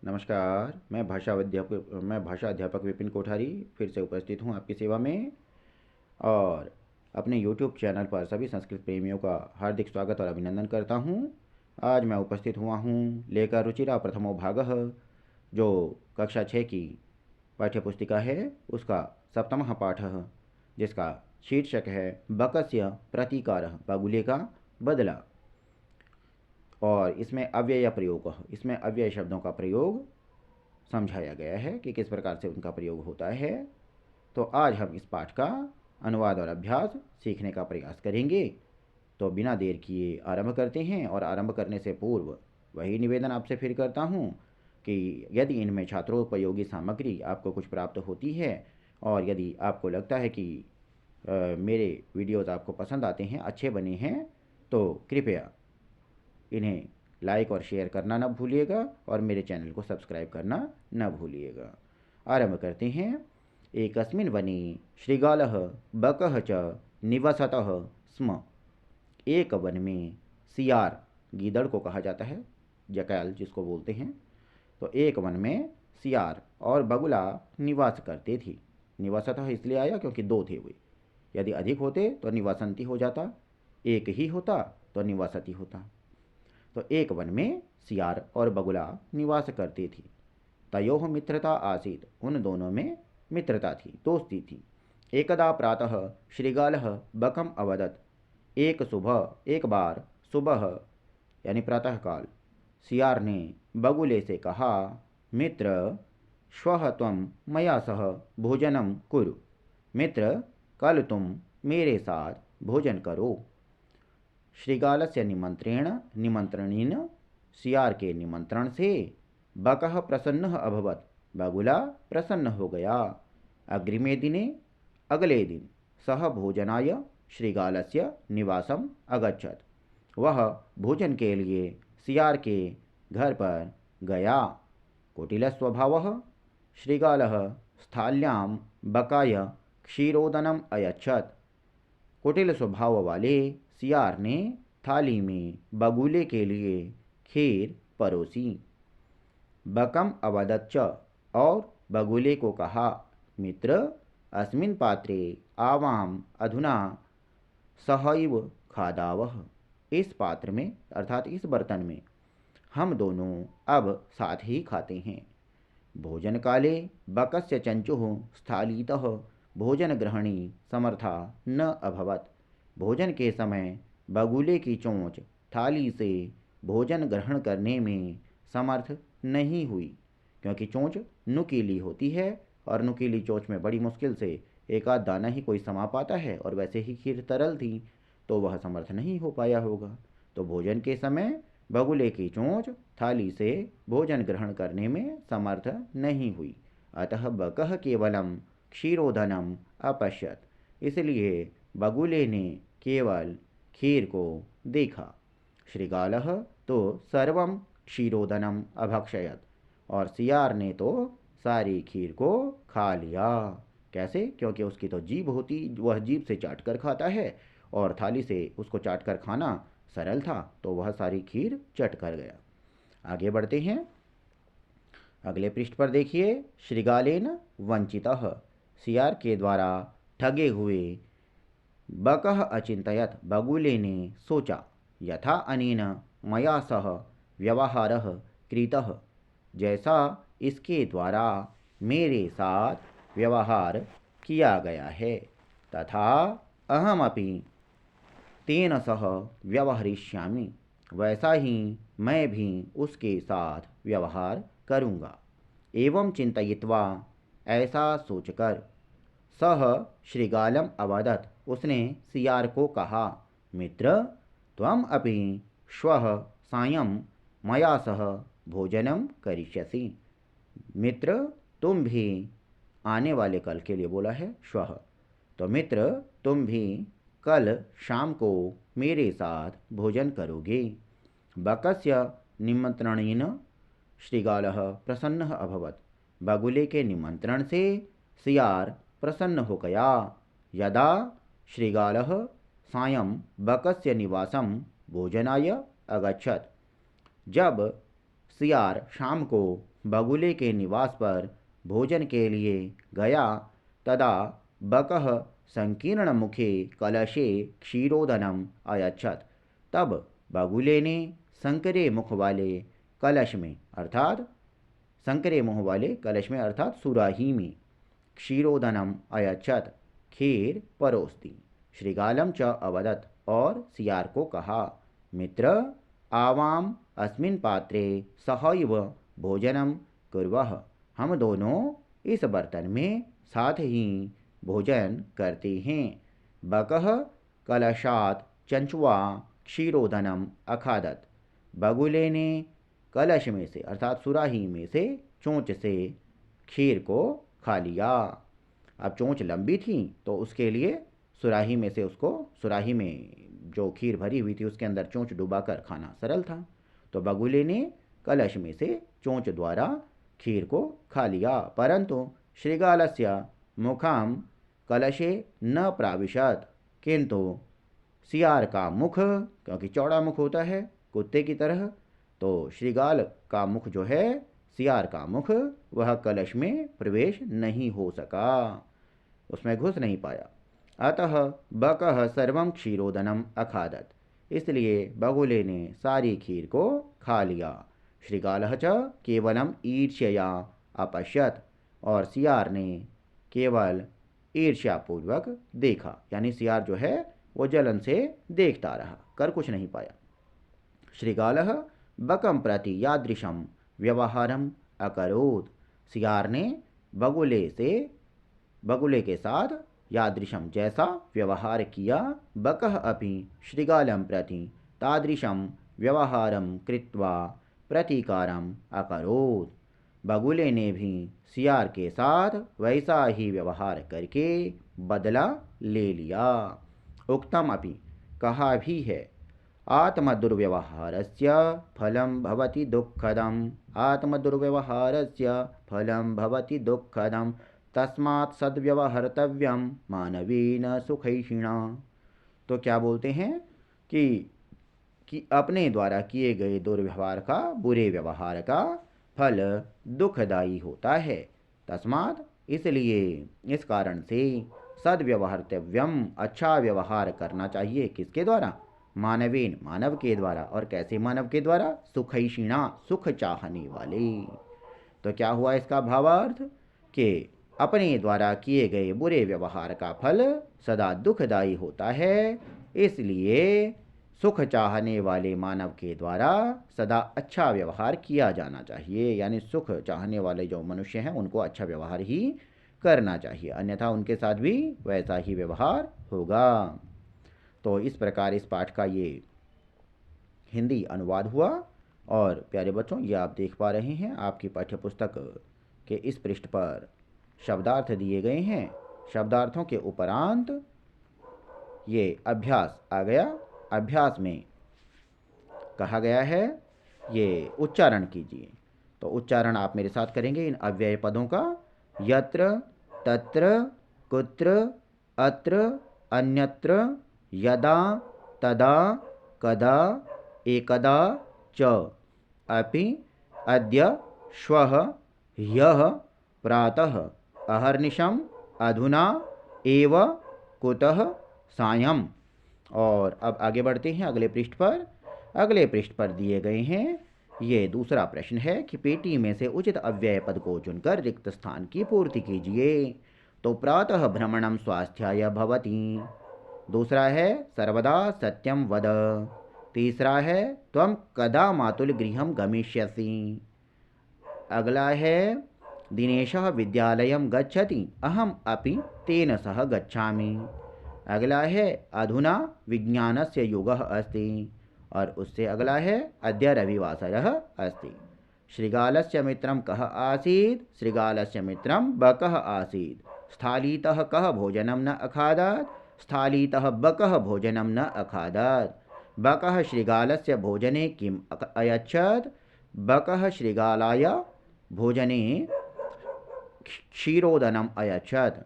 नमस्कार। मैं भाषा अध्यापक विपिन कोठारी फिर से उपस्थित हूँ आपकी सेवा में और अपने YouTube चैनल पर सभी संस्कृत प्रेमियों का हार्दिक स्वागत और अभिनंदन करता हूँ। आज मैं उपस्थित हुआ हूँ लेकर रुचिरा प्रथमो भागः, जो कक्षा 6 की पाठ्यपुस्तिका है उसका सप्तमः पाठः, जिसका शीर्षक है बकस्य प्रतीकारः, बगुले का बदला। और इसमें अव्यय शब्दों का प्रयोग समझाया गया है कि किस प्रकार से उनका प्रयोग होता है। तो आज हम इस पाठ का अनुवाद और अभ्यास सीखने का प्रयास करेंगे। तो बिना देर किए आरंभ करते हैं। और आरंभ करने से पूर्व वही निवेदन आपसे फिर करता हूँ कि यदि इनमें छात्रोपयोगी सामग्री आपको कुछ प्राप्त होती है और यदि आपको लगता है कि मेरे वीडियोज़ आपको पसंद आते हैं, अच्छे बने हैं, तो कृपया इन्हें लाइक और शेयर करना न भूलिएगा और मेरे चैनल को सब्सक्राइब करना न भूलिएगा। आरंभ करते हैं। एकस्मिन् वने शृगालः बकः च निवसतः स्म। एक वन में सियार, गीदड़ को कहा जाता है, जकैल जिसको बोलते हैं, तो एक वन में सियार और बगुला निवास करते थे। निवसतः इसलिए आया क्योंकि दो थे वे। यदि अधिक होते तो निवासंती हो जाता, एक ही होता तो निवासती होता। तो एक वन में सियार और बगुला निवास करती थी। तयोः मित्रता आसीत्, उन दोनों में मित्रता थी, दोस्ती थी। एकदा प्रातः श्रीगालः बकम अवदत्, एक बार सुबह यानी प्रातःकाल सियार ने बगुले से कहा, मित्र श्वः त्वं मया सह भोजनं कुरु। मित्र, कल तुम मेरे साथ भोजन करो। श्रीगालस्य निमंत्रणेन, सियार के निमंत्रण से, बकः प्रसन्नः अभवत्, बगुला प्रसन्न हो गया। अग्रिमे दिने, अगले दिन, सः भोजनाय श्रीगालस्य निवासम अगच्छत्, वह भोजन के लिए सियार के घर पर गया। कुटिलस्वभावः श्रीगालः स्थाल्यां बकाय क्षीरोदनम अयच्छत्। कुटिल स्वभाव वाले सियार ने थाली में बगुले के लिए खीर परोसी। बकम अवदच्च, और बगुले को कहा, मित्र अस्मिन् पात्रे आवाम अधुना सहैव खादावः। इस पात्र में अर्थात इस बर्तन में हम दोनों अब साथ ही खाते हैं। भोजन काले बकस्य चंचुः स्थालीतः भोजन ग्रहणी समर्था न अभवत्। भोजन के समय बगुले की चोंच थाली से भोजन ग्रहण करने में समर्थ नहीं हुई, क्योंकि चोंच नुकीली होती है और नुकीली चोंच में बड़ी मुश्किल से एक आध दाना ही कोई समा पाता है, और वैसे ही खीर तरल थी तो वह समर्थ नहीं हो पाया होगा। तो भोजन के समय बगुले की चोंच थाली से भोजन ग्रहण करने में समर्थ नहीं हुई। अतः बकः केवलम क्षीरोदनम अपश्यत, इसलिए बगुले ने केवल खीर को देखा। श्रीगालः तो सर्वम क्षीरोदनम अभक्षयत, और सियार ने तो सारी खीर को खा लिया। कैसे? क्योंकि उसकी तो जीभ होती, वह जीभ से चाट कर खाता है, और थाली से उसको चाट कर खाना सरल था, तो वह सारी खीर चट कर गया। आगे बढ़ते हैं। अगले पृष्ठ पर देखिए। श्रीगालेन वंचितः, सियार के द्वारा ठगे हुए। बकः अचिंतयत्, बगुले ने सोचा। यथा अनेन मया सह व्यवहारः कृतः, जैसा इसके द्वारा मेरे साथ व्यवहार किया गया है, तथा अहमपि तेन सह व्यवहरिष्यामि, वैसा ही मैं भी उसके साथ व्यवहार करूँगा। एवं चिंतयित्वा, ऐसा सोचकर, सह श्रीगालम अवदत्, उसने सियार को कहा, मित्र त्वम अपि श्वः सायं मया सह भोजनम करिष्यसि। मित्र तुम भी, आने वाले कल के लिए बोला है श्वः, तो मित्र तुम भी कल शाम को मेरे साथ भोजन करोगे। बकस्य निमंत्रणेन श्रीगालः प्रसन्नः अभवत्, बगुले के निमंत्रण से सियार प्रसन्न हो गया। यदा श्रीगालः सायं बकस्य निवासम भोजनाय अगच्छत्, जब सियार शाम को बगुले के निवास पर भोजन के लिए गया तदा बकः संकीर्ण मुखे कलशे क्षीरोदनम अयच्छत। तब बगुले ने संकरे मुख वाले कलश में अर्थात सुराही में क्षीरोदनम अयच्छत खीर परोस दी। श्रीगालम च अवदत् और सियार को कहा, मित्र आवाम अस्मिन् पात्रे सहैव भोजनम कुर्वः। हम दोनों इस बर्तन में साथ ही भोजन करते हैं। बकः कलशात चंचुआ क्षीरोदनम अखादत। बगुले ने कलश में से अर्थात सुराही में से चोंच से खीर को खा लिया। अब चोंच लंबी थी तो उसके लिए सुराही में जो खीर भरी हुई थी उसके अंदर चोंच डुबाकर खाना सरल था। तो बगुले ने कलश में से चोंच द्वारा खीर को खा लिया, परंतु श्रीगालस्य मुखम कलशे न प्राविशत। किंतु सियार का मुख, क्योंकि चौड़ा मुख होता है कुत्ते की तरह, तो श्रीगाल का मुख जो है, सियार का मुख, वह कलश में प्रवेश नहीं हो सका, उसमें घुस नहीं पाया। अतः बकः सर्वं क्षीरोदनम अखादत। इसलिए बगुले ने सारी खीर को खा लिया। श्रीगालः च केवलम ईर्ष्यया अपश्यत। और सियार ने केवल ईर्ष्यापूर्वक देखा, यानी सियार जो है वो जलन से देखता रहा, कर कुछ नहीं पाया। श्रीगालः बकं प्रति यादृशं व्यवहारम अकरोत्। सियार ने बगुले के साथ यादृशम जैसा व्यवहार किया। बकः अपि श्रीगालं प्रति तादृशं व्यवहारं कृत्वा प्रतीकारम अकरोत्। बगुले ने भी सियार के साथ वैसा ही व्यवहार करके बदला ले लिया। उक्तम अपि, कहा भी है, आत्मदुर्व्यवहारस्य फलं भवति दुःखदम्। आत्मदुर्व्यवहारस्य फलं भवति दुःखदम्। तस्मात् सद्व्यवहर्तव्यम मानवेन सुखैषिणा। तो क्या बोलते हैं कि अपने द्वारा किए गए दुर्व्यवहार का, बुरे व्यवहार का फल दुखदायी होता है। तस्मात् इसलिए, इस कारण से सद्व्यवहर्तव्यम अच्छा व्यवहार करना चाहिए। किसके द्वारा? मानवेन मानव के द्वारा। और कैसे मानव के द्वारा? सुखैषिणा सुख चाहने वाले। तो क्या हुआ इसका भावार्थ कि अपने द्वारा किए गए बुरे व्यवहार का फल सदा दुखदायी होता है, इसलिए सुख चाहने वाले मानव के द्वारा सदा अच्छा व्यवहार किया जाना चाहिए। यानी सुख चाहने वाले जो मनुष्य हैं उनको अच्छा व्यवहार ही करना चाहिए, अन्यथा उनके साथ भी वैसा ही व्यवहार होगा। तो इस प्रकार इस पाठ का ये हिंदी अनुवाद हुआ। और प्यारे बच्चों, ये आप देख पा रहे हैं आपकी पाठ्यपुस्तक के इस पृष्ठ पर शब्दार्थ दिए गए हैं। शब्दार्थों के उपरांत ये अभ्यास आ गया। अभ्यास में कहा गया है ये उच्चारण कीजिए। तो उच्चारण आप मेरे साथ करेंगे इन अव्यय पदों का। यत्र, तत्र, कुत्र, अत्र, अन्यत्र, यदा, तदा, कदा, एकदा च, अपि, अद्य, श्वः, ह्यः, प्रातः, अहर्निशम, अधुना, एव, कुतः, सायं। और अब आगे बढ़ते हैं अगले पृष्ठ पर। अगले पृष्ठ पर दिए गए हैं, ये दूसरा प्रश्न है कि पेटी में से उचित अव्यय पद को चुनकर रिक्त स्थान की पूर्ति कीजिए। तो प्रातः भ्रमणम स्वास्थ्याय भवति। दूसरा है सर्वदा सत्यम वद। तीसरा है त्वं कदा मातुल गृहं गमिष्यसि। अगला है दिनेशः विद्यालयं गच्छति, अहम अपि तेन सह गच्छामि। अगला है अधुना विज्ञानस्य युगः अस्ति। और उससे अगला है अद्य रविवासरः अस्ति। श्रीगालस्य मित्रं कः आसीत्? श्रीगालस्य मित्रं बकः आसीत्। स्थालीतः कः भोजनं न अखादत्? स्थालीतः बकः भोजनं न अखादत्। बकः श्रीगालस्य भोजने किम् अयच्छत्? बकः श्रीगालाय भोजने क्षीरोदनम् अयच्छत्।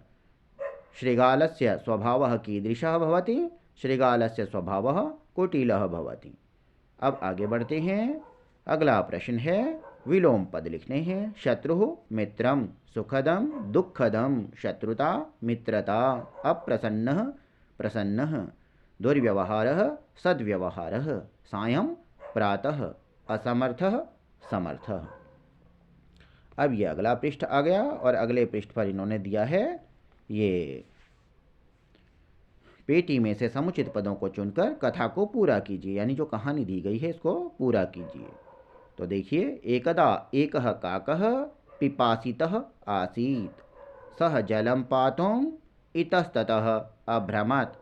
श्रीगालस्य स्वभावः कीदृशः भवति? श्रीगालस्य स्वभावः कुटिलः भवति। अब आगे बढ़ते हैं। अगला प्रश्न है विलोम पद लिखने हैं। शत्रु मित्रम, सुखदम दुःखदम, शत्रुता मित्रता, अप्रसन्नः प्रसन्नः, दुर्व्यवहारः सद्व्यवहारः, सायं प्रातः, असमर्थः समर्थः। अब ये अगला पृष्ठ आ गया और अगले पृष्ठ पर इन्होंने दिया है ये पेटी में से समुचित पदों को चुनकर कथा को पूरा कीजिए, यानी जो कहानी दी गई है इसको पूरा कीजिए। तो देखिए, एकदा एकः काकः पिपासितः आसीत्, सः जलं पातुम् इतस्ततः अभ्रमत्,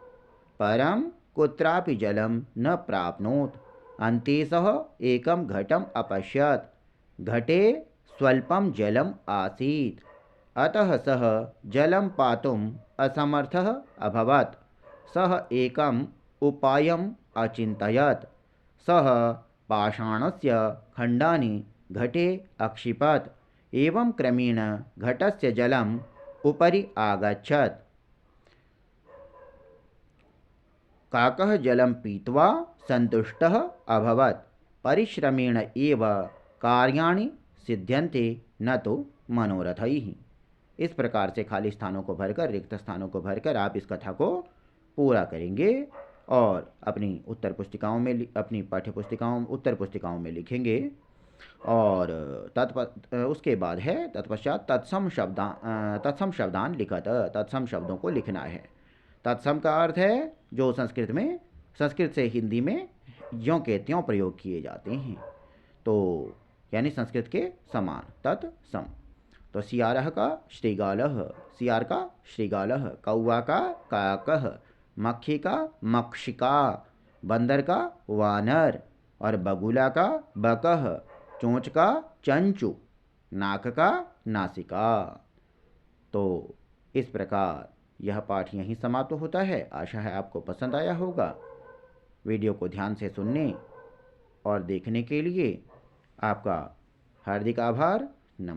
परं कुत्रापि जलं न प्राप्नोत्। अन्ते सः एकं घटम् अपश्यत्, घटे स्वल्पं जलम् आसीत्, अतः सः जलं पातुम् असमर्थः अभवत्। सः एकम् उपायम् अचिन्तयत्, सः पाषाणस्य खण्डानि घटे अक्षिपत्, एवं क्रमेण घटस्य जलम् उपरि आगच्छत्। काकः जलं पीत्वा सन्तुष्टः अभवत्, परिश्रमेण एव कार्याणि सिद्ध्यन्ते न तो मनोरथैः। इस प्रकार से खाली स्थानों को भरकर, रिक्त स्थानों को भरकर आप इस कथा को पूरा करेंगे और अपनी उत्तर पुस्तिकाओं में, अपनी पाठ्य पुस्तिकाओं, उत्तर पुस्तिकाओं में लिखेंगे। और उसके बाद है तत्पश्चात तत्सम शब्दान लिखत, तत्सम शब्दों को लिखना है। तत्सम का अर्थ है जो संस्कृत से हिंदी में ज्यों के त्यों प्रयोग किए जाते हैं, तो यानी संस्कृत के समान, तत्सम। तो सियारः का श्रीगालः, सियार का श्रीगालः, कौवा का काकः, मक्खी का मक्षिका, बंदर का वानर, और बगुला का बकह, चोंच का चंचू, नाक का नासिका। तो इस प्रकार यह पाठ यहीं समाप्त होता है। आशा है आपको पसंद आया होगा। वीडियो को ध्यान से सुनने और देखने के लिए आपका हार्दिक आभार।